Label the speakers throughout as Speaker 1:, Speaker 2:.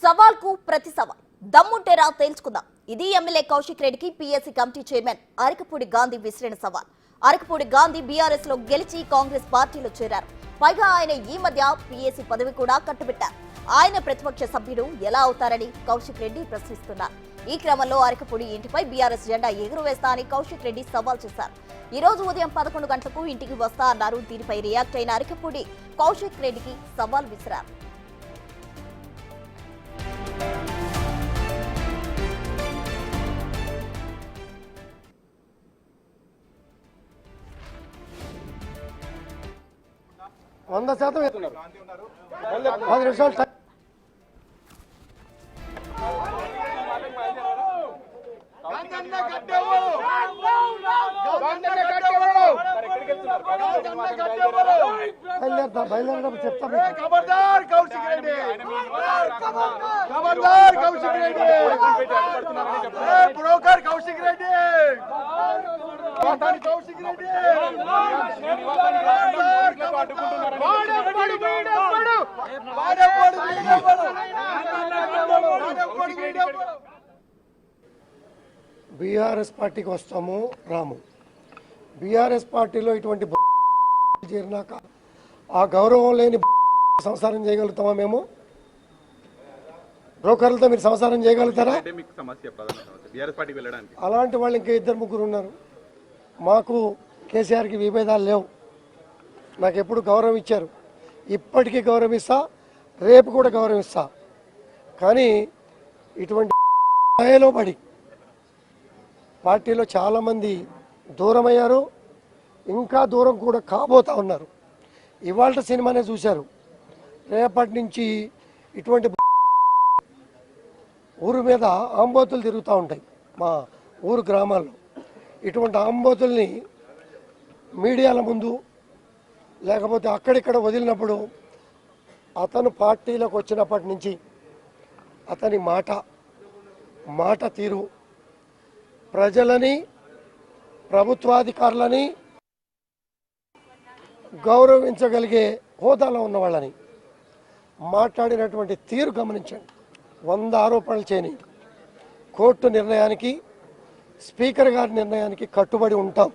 Speaker 1: సవాల్కు ప్రతి సవాల్ దమ్ముంటేరా తేల్చుకుందాం. ఇది ఎమ్మెల్యే కౌశిక్ రెడ్డికి PSC committee chairman Arekapudi Gandhi విసిరిన సవాల్. అరకపూడి గాంధీ బీఆర్ఎస్ లో గెలిచి కాంగ్రెస్ పార్టీలో చేరారు. పైగా ఆయన ఈ మధ్య పీఎస్సీ పదవి కూడా కట్టుబెట్టారు. ఆయన ప్రతిపక్ష సభ్యుడు ఎలా అవుతారని కౌశిక్ రెడ్డి ప్రశ్నిస్తున్నారు. ఈ క్రమంలో అరకపూడి ఇంటిపై బీఆర్ఎస్ జెండా ఎగురవేస్తా అని కౌశిక్ రెడ్డి సవాల్ చేశారు. ఈ రోజు ఉదయం 11 గంటలకు ఇంటికి వస్తా అన్నారు. దీనిపై రియాక్ట్ అయిన అరకపూడి కౌశిక్ రెడ్డికి సవాల్ విసిరారు.
Speaker 2: వంద శాతం 10 నిమిషాలు బయలుదేరడం చెప్తా.
Speaker 3: ఖబర్దార్ కౌశిక్ రెడ్డి, ఖబర్దార్ కౌశిక్ రెడ్డి, బ్రోకర్ కౌశిక్ రెడ్డి, కౌశిక్ రెడ్డి
Speaker 2: బీఆర్ఎస్ పార్టీకి వస్తాము రాము. బీఆర్ఎస్ పార్టీలో ఇటువంటి చేరినాక ఆ గౌరవం లేని సంసారం చేయగలుగుతామా? మేము బ్రోకర్లతో మీరు సంసారం చేయగలుగుతారా? అలాంటి వాళ్ళు ఇంకా 2-3 ఉన్నారు. మాకు కేసీఆర్కి విభేదాలు లేవు. నాకు ఎప్పుడు గౌరవం ఇచ్చారు, ఇప్పటికీ గౌరవిస్తా, రేపు కూడా గౌరవిస్తా. కానీ ఇటువంటి స్థాయిలో పడి పార్టీలో చాలామంది దూరమయ్యారు, ఇంకా దూరం కూడా కాబోతా ఉన్నారు. ఇవాళ సినిమానే చూశారు. రేపటి నుంచి ఇటువంటి ఊరు మీద ఆంబోతులు తిరుగుతూ ఉంటాయి మా ఊరు గ్రామాల్లో. ఇటువంటి ఆంబోతుల్ని మీడియాల ముందు లేకపోతే అక్కడిక్కడ వదిలినప్పుడు అతను పార్టీలోకి వచ్చినప్పటి నుంచి అతని మాట తీరు ప్రజలని ప్రభుత్వాధికారులని గౌరవించగలిగే హోదాలో ఉన్న వాళ్ళని మాట్లాడినటువంటి తీరు గమనించండి. 100 ఆరోపణలు చేయని కోర్టు నిర్ణయానికి, స్పీకర్ గారి నిర్ణయానికి కట్టుబడి ఉంటాం.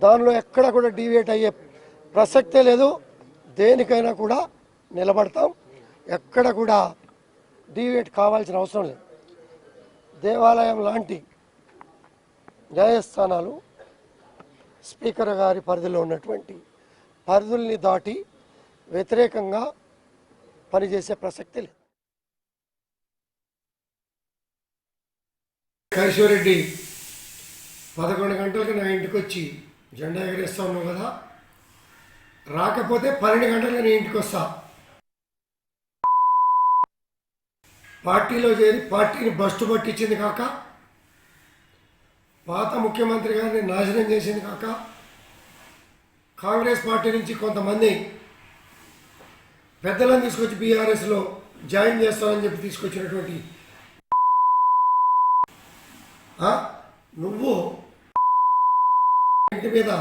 Speaker 2: దానిలో ఎక్కడ కూడా డీవియేట్ అయ్యే ప్రసక్తే లేదు. దేనికైనా కూడా నిలబడతాం. ఎక్కడ కూడా డీవియేట్ కావాల్సిన అవసరం లేదు. దేవాలయం లాంటి న్యాయస్థానాలు స్పీకర్ గారి పరిధిలో ఉన్నటువంటి పరిధుల్ని దాటి వ్యతిరేకంగా పనిచేసే ప్రసక్తి లేదు. కైశ్వరెడ్డి 11 గంటలకు నా ఇంటికి వచ్చి జెండా ఎగరేస్తా ఉన్నావు కదా, రాకపోతే 12 గంటలకు నేను ఇంటికి వస్తా. పార్టీలో చేరి పార్టీని బస్టు పట్టించింది కాక, పాత ముఖ్యమంత్రి గారిని నాశనం చేసింది కాక, కాంగ్రెస్ పార్టీ నుంచి కొంతమంది పెద్దలను తీసుకొచ్చి బీఆర్ఎస్లో జాయిన్ చేస్తానని చెప్పి తీసుకొచ్చినటువంటి నువ్వు ఇంటి మీద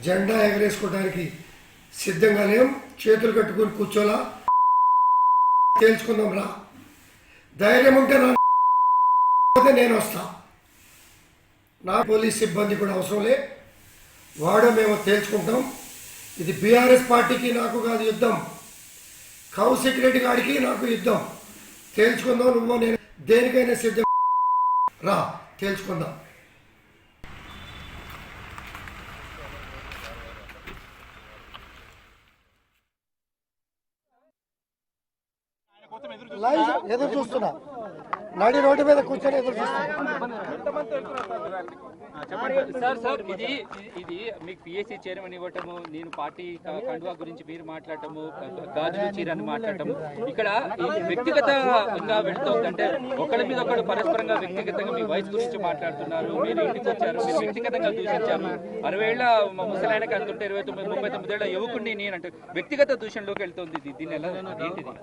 Speaker 2: జెండా ఎగరేసుకోవడానికి సిద్ధంగా లేం. చేతులు కట్టుకుని కూర్చోలా, తేల్చుకుందాం రా. ధైర్యం ఉంటే నేను వస్తా. నా పోలీస్ సిబ్బంది కూడా అవసరం లే, వాడో మేము తేల్చుకుంటాం. ఇది బీఆర్ఎస్ పార్టీకి నాకు కాదు యుద్ధం, కౌశిక్ రెడ్డి గారికి నాకు యుద్ధం. తేల్చుకుందాం. నువ్వు నేను దేనికైనా సిద్ధం రా, తేల్చుకుందాం. ఎదురు చూస్తున్నా, నడి రోడ్డు మీద కూర్చొని ఎదురు చూస్తున్నా.
Speaker 4: సార్ ఇది మీకు పిఎస్సీ చైర్మన్ ఇవ్వటము, నేను పార్టీ కండువా గురించి మీరు మాట్లాడటము, గాజులు చీరని మాట్లాడటము, ఇక్కడ వ్యక్తిగతంగా వెళుతుందంటే ఒకరి మీద ఒకరు పరస్పరంగా వ్యక్తిగతంగా మీ వయసు గురించి మాట్లాడుతున్నారు. మీరు ఇంటికి వచ్చారు, మీరు వ్యక్తిగతంగా దూషించారు. 60 ఏళ్ల ముసలాయనకి అంటుంటే 29, 39 ఏళ్ల యువకుడిని నేనంటే వ్యక్తిగత దూషణలోకి వెళ్తుంది. దీన్ని ఎలా ఏంటిది?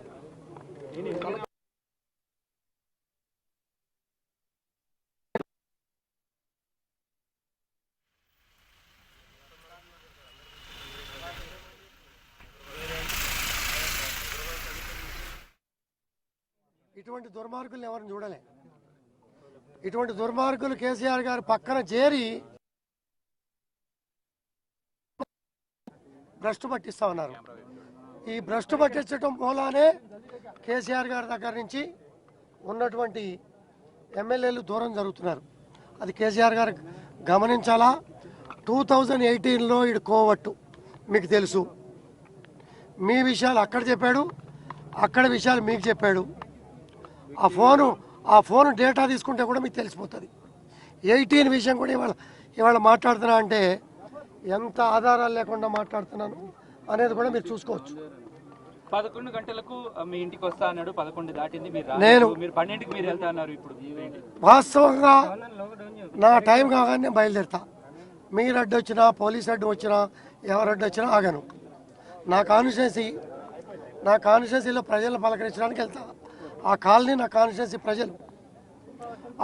Speaker 2: ఇటువంటి దుర్మార్గులను ఎవరిని చూడలే. ఇటువంటి దుర్మార్గులు కేసీఆర్ గారు పక్కన చేరి భ్రష్టు పట్టిస్తా ఉన్నారు. ఈ భ్రష్టు పట్టించడం మూలానే కేసీఆర్ గారి దగ్గర నుంచి ఉన్నటువంటి ఎమ్మెల్యేలు దూరం జరుగుతున్నారు. అది కేసీఆర్ గారు గమనించాలా. 2018లో ఇది కోవట్టు మీకు తెలుసు. మీ విషయాలు అక్కడ చెప్పాడు, అక్కడ విషయాలు మీకు చెప్పాడు. ఆ ఫోను డేటా తీసుకుంటే కూడా మీకు తెలిసిపోతుంది. 18 విషయం కూడా ఇవాళ మాట్లాడుతున్నా అంటే ఎంత ఆధారాలు లేకుండా మాట్లాడుతున్నాను అనేది కూడా మీరు చూసుకోవచ్చు.
Speaker 4: 11 గంటలకు మీ ఇంటికి వస్తా అన్నాడు, 11 దాటింది, మీరు 12కి మీరు వెళ్తా అన్నారు. ఇప్పుడు
Speaker 2: వాస్తవంగా నా టైం కాగానే నేను బయలుదేరుతా. మీరు అడ్డు వచ్చినా, పోలీస్ అడ్డు వచ్చినా, ఎవరు అడ్డు వచ్చినా ఆగాను. నా కాన్స్టిట్యున్సీలో ప్రజలను పలకరించడానికి వెళ్తా. ఆ కాలనీ నా కాన్స్టిట్యున్సీ ప్రజలు,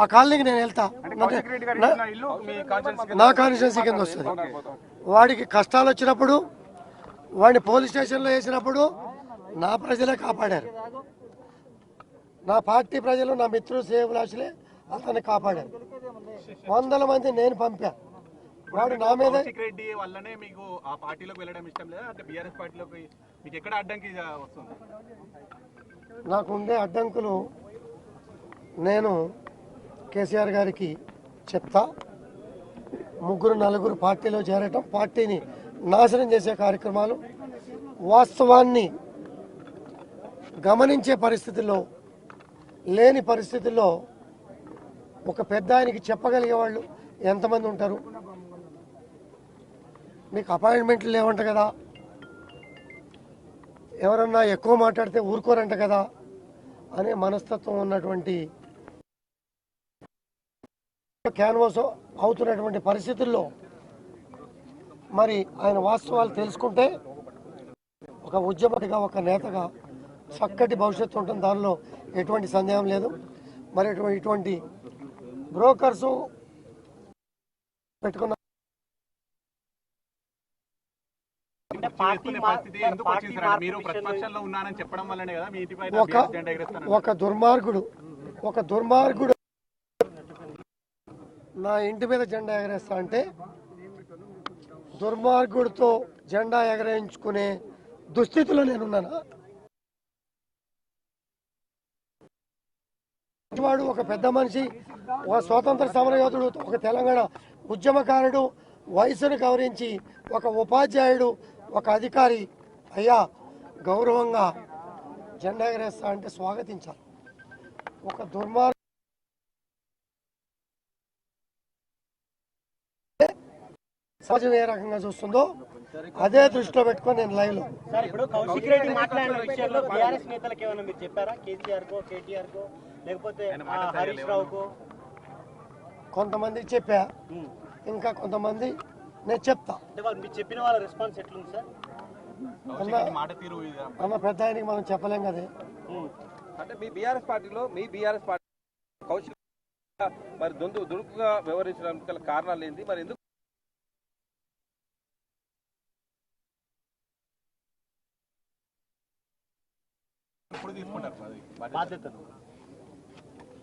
Speaker 2: ఆ కాలనీకి నేను వెళ్తా. నా కాన్స్టిట్యున్సీ కింద వస్తుంది. వాడికి కష్టాలు వచ్చినప్పుడు, వాడిని పోలీస్ స్టేషన్లో వేసినప్పుడు నా ప్రజలే కాపాడారు. నా పార్టీ ప్రజలు, నా మిత్రులు, శ్రేయభిలాషులే అతన్ని కాపాడారు. 100 మంది నేను పంపా. వాడు నా మీద
Speaker 5: రెడ్డి వల్లనే మీకు ఆ పార్టీలోకి వెళ్ళడం ఇష్టం లేదా? అంటే బీఆర్ఎస్ పార్టీలోకి మీకు ఎక్కడ అడ్డంకి వస్తుంది?
Speaker 2: నాకుండే అడ్డంకులు నేను కేసీఆర్ గారికి చెప్తా. 3-4 పార్టీలో చేరటం, పార్టీని నాశనం చేసే కార్యక్రమాలు, వాస్తవాన్ని గమనించే పరిస్థితుల్లో లేని పరిస్థితుల్లో ఒక పెద్ద ఆయనకి చెప్పగలిగే వాళ్ళు ఎంతమంది ఉంటారు? మీకు అపాయింట్మెంట్లు లేవంట కదా, ఎవరన్నా ఎక్కువ మాట్లాడితే ఊరుకోరంట కదా అనే మనస్తత్వం ఉన్నటువంటి క్యాన్వాస్ అవుతున్నటువంటి పరిస్థితుల్లో మరి ఆయన వాస్తవాలు తెలుసుకుంటే ఒక ఉద్యమగా, ఒక నేతగా చక్కటి భవిష్యత్తు ఉంటుంది. దానిలో ఎటువంటి సందేహం లేదు. మరి ఇటువంటి బ్రోకర్స్ పెట్టుకున్న ఒక దుర్మార్గుడు నా ఇంటి మీద జెండా ఎగరేస్తా అంటే దుర్మార్గుడితో జెండా ఎగరేయించుకునే దుస్థితిలో నేనున్నానా? వాడు ఒక పెద్ద మనిషి, ఒక స్వాతంత్ర సమరయోధుడు, ఒక తెలంగాణ ఉద్యమకారుడు, వయసును గౌరవించి ఒక ఉపాధ్యాయుడు, ఒక అధికారి అయ్యా గౌరవంగా జెండా ఎగరేస్తా అంటే స్వాగతించాలి. ఒక దుర్మార్గ సమాజం ఏ రకంగా చూస్తుందో అదే దృష్టిలో పెట్టుకొని నేను లైవ్ లో
Speaker 6: ఇప్పుడు కౌశిక్ రెడ్డి మాట్లాడిన విషయంలో బీఆర్ఎస్ నేతలకు ఏమైనా మీరు చెప్పారా? కేసీఆర్ కో, కేటీఆర్ కో, లేకపోతే హరీష్ రావుకో?
Speaker 2: కొంతమంది చెప్పా, ఇంకా కొంతమంది నేను చెప్తా.
Speaker 6: అంటే వాళ్ళు మీరు చెప్పిన వాళ్ళ రెస్పాన్స్ ఎట్లుంది సార్?
Speaker 2: అన్న పెద్ద ఆయనకి మనం చెప్పలేం కదా.
Speaker 7: అంటే మీ బీఆర్ఎస్ పార్టీ కౌశిక్ మరి దుడుకుగా వ్యవహరించడానికి గల కారణాలు ఏంటి? మరి ఎందుకు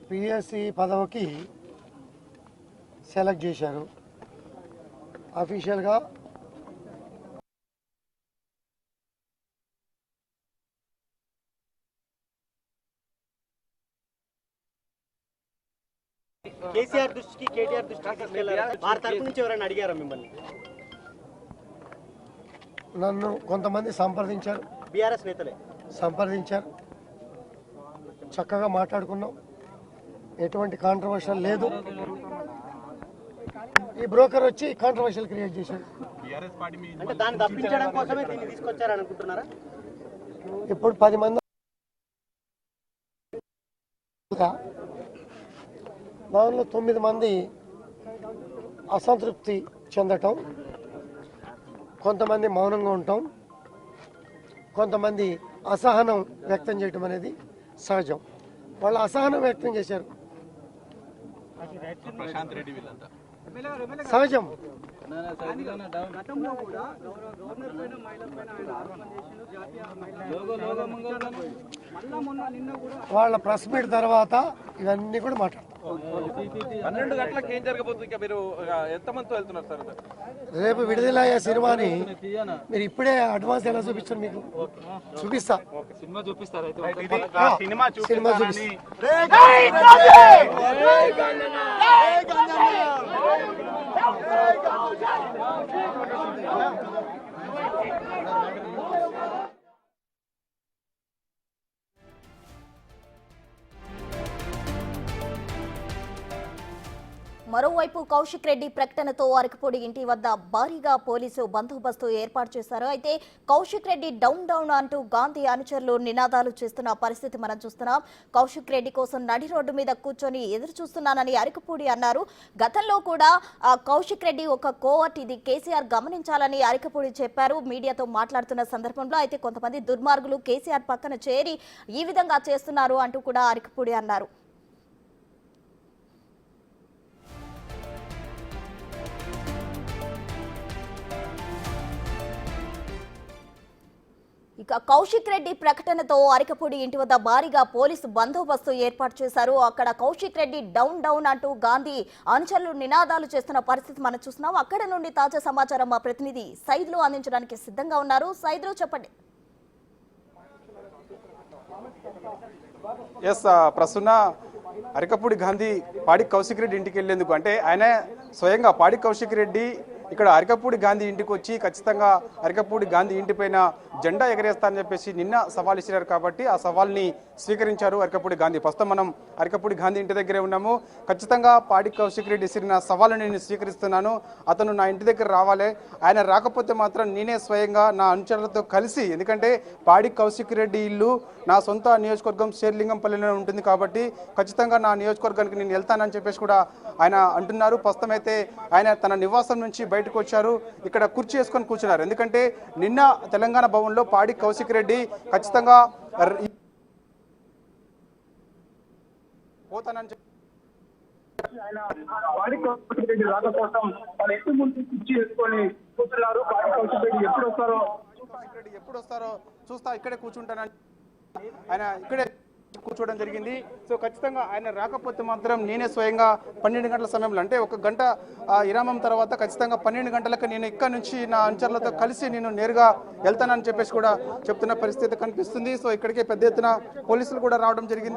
Speaker 2: పిఎస్సి పదవికి సెలెక్ట్ చేశారు అఫీషియల్గా.
Speaker 6: కేసీఆర్ దృష్టికి, కేటీఆర్ దృష్టికి తీసుకెళ్లారా? వారి తరపు నుంచి ఎవరైనా అడిగారా మిమ్మల్ని?
Speaker 2: నన్ను కొంతమంది సంప్రదించారు,
Speaker 6: బీఆర్ఎస్ నేతలే
Speaker 2: సంప్రదించారు, చక్కగా మాట్లాడుకున్నాం, ఎటువంటి కాంట్రవర్షియల్ లేదు. ఈ బ్రోకర్ వచ్చి కాంట్రవర్షియల్ క్రియేట్ చేశాడు.
Speaker 6: అంటే దాన్ని తప్పించడం కోసమే దీన్ని తీసుకొచ్చారని అనుకుంటున్నారా?
Speaker 2: ఇప్పుడు 10 మంది దానిలో 9 మంది అసంతృప్తి చెందటం, కొంతమంది మౌనంగా ఉండటం, కొంతమంది అసహనం వ్యక్తం చేయటం అనేది సహజం. వాళ్ళు అసహనం వ్యక్తం చేశారు, సహజం.
Speaker 6: గతంలో కూడా గవర్నర్ పైన, మహిళల పైన ఆరోపణ చేసిన జాతీయ
Speaker 2: వాళ్ళ ప్రెస్ మీట్ తర్వాత ఇవన్నీ కూడా మాట్లాడతాం.
Speaker 7: 12 గంటలకు ఏం జరగబోతుంది? ఇక మీరు ఎంతమందితో వెళ్తున్నారు సార్?
Speaker 2: రేపు విడుదలయ్యే సినిమాని మీరు ఇప్పుడే అడ్వాన్స్ ఎలా చూపించారు? మీకు చూపిస్తా.
Speaker 4: సినిమా చూపిస్తారు అయితే
Speaker 2: సినిమా చూపిస్తా.
Speaker 1: మరోవైపు కౌశిక్ రెడ్డి ప్రకటనతో అరకపూడి ఇంటి వద్ద భారీగా పోలీసు బందోబస్తు ఏర్పాటు చేశారు. అయితే కౌశిక్ రెడ్డి డౌన్ డౌన్ అంటూ గాంధీ అనుచరులు నినాదాలు చేస్తున్న పరిస్థితి మనం చూస్తున్నాం. కౌశిక్ రెడ్డి కోసం నడి రోడ్డు మీద కూర్చొని ఎదురు చూస్తున్నానని అరకపూడి అన్నారు. గతంలో కూడా కౌశిక్ రెడ్డి ఒక కోవర్ట్, ఇది కేసీఆర్ గమనించాలని అరకపూడి చెప్పారు మీడియాతో మాట్లాడుతున్న సందర్భంలో. అయితే కొంతమంది దుర్మార్గులు కేసీఆర్ పక్కన చేరి ఈ విధంగా చేస్తున్నారు అంటూ కూడా అరకపూడి అన్నారు. ఇక కౌశిక్ రెడ్డి ప్రకటనతో అరకపూడి ఇంటి వద్ద భారీగా పోలీసు బందోబస్తు ఏర్పాటు చేశారు. అక్కడ కౌశిక్ రెడ్డి డౌన్ డౌన్ అంటూ గాంధీ అనుచరులు నినాదాలు చేస్తున్న పరిస్థితి మనం చూస్తున్నాం. అక్కడ నుండి తాజా సమాచారం మా ప్రతినిధి సైదులు అందించడానికి సిద్ధంగా ఉన్నారు. సైదులు చెప్పండి.
Speaker 8: ప్రస్తుత అరకపూడి గాంధీ పాడి కౌశిక్ రెడ్డి ఇంటికి వెళ్లేందుకు, అంటే ఆయన స్వయంగా పాడి కౌశిక్ రెడ్డి ఇక్కడ అరకపూడి గాంధీ ఇంటికి వచ్చి ఖచ్చితంగా అరకపూడి గాంధీ ఇంటిపైన జెండా ఎగరేస్తానని చెప్పేసి నిన్న సవాల్ ఇచ్చినారు. కాబట్టి ఆ సవాల్ని స్వీకరించారు అరకపూడి గాంధీ. ప్రస్తుతం మనం అరకపూడి గాంధీ ఇంటి దగ్గరే ఉన్నాము. ఖచ్చితంగా పాడి కౌశిక్ రెడ్డి ఇచ్చిన సవాల్ని నేను స్వీకరిస్తున్నాను. అతను నా ఇంటి దగ్గర రావాలి. ఆయన రాకపోతే మాత్రం నేనే స్వయంగా నా అనుచరులతో కలిసి, ఎందుకంటే పాడి కౌశిక్ రెడ్డి ఇల్లు నా సొంత నియోజకవర్గం శేర్లింగంపల్లిలో ఉంటుంది కాబట్టి ఖచ్చితంగా నా నియోజకవర్గానికి నేను వెళ్తానని చెప్పేసి కూడా ఆయన అంటున్నారు. ప్రస్తుతం అయితే ఆయన తన నివాసం నుంచి బయటకు వచ్చారు. ఇక్కడ కుర్చీ వేసుకొని కూర్చున్నారు. ఎందుకంటే నిన్న తెలంగాణ భవన్లో పాడి కౌశిక్ రెడ్డి ఖచ్చితంగా పోతానని
Speaker 9: ఆయన పాడి కౌశిక్ రెడ్డి రాక కోసం వాళ్ళ ఎత్తు ముందు కుర్చీ వేసుకొని కూర్చున్నారు. పాడి కౌశిక్ రెడ్డి
Speaker 8: ఎప్పుడు వస్తారో చూస్తా, ఇక్కడే కూర్చుంటానని ఆయన ఇక్కడే కూర్చోవడం జరిగింది. సో ఖచ్చితంగా ఆయన రాకపోతే మాత్రం నేనే స్వయంగా 12 గంటల సమయంలో, అంటే 1 గంట విరామం తర్వాత ఖచ్చితంగా 12 గంటలకు నేను ఇక్కడ నుంచి నా అనుచరులతో కలిసి నేను నేరుగా వెళ్తానని చెప్పేసి కూడా చెప్తున్న పరిస్థితి కనిపిస్తుంది. సో ఇక్కడికే పెద్ద ఎత్తున పోలీసులు కూడా రావడం జరిగింది.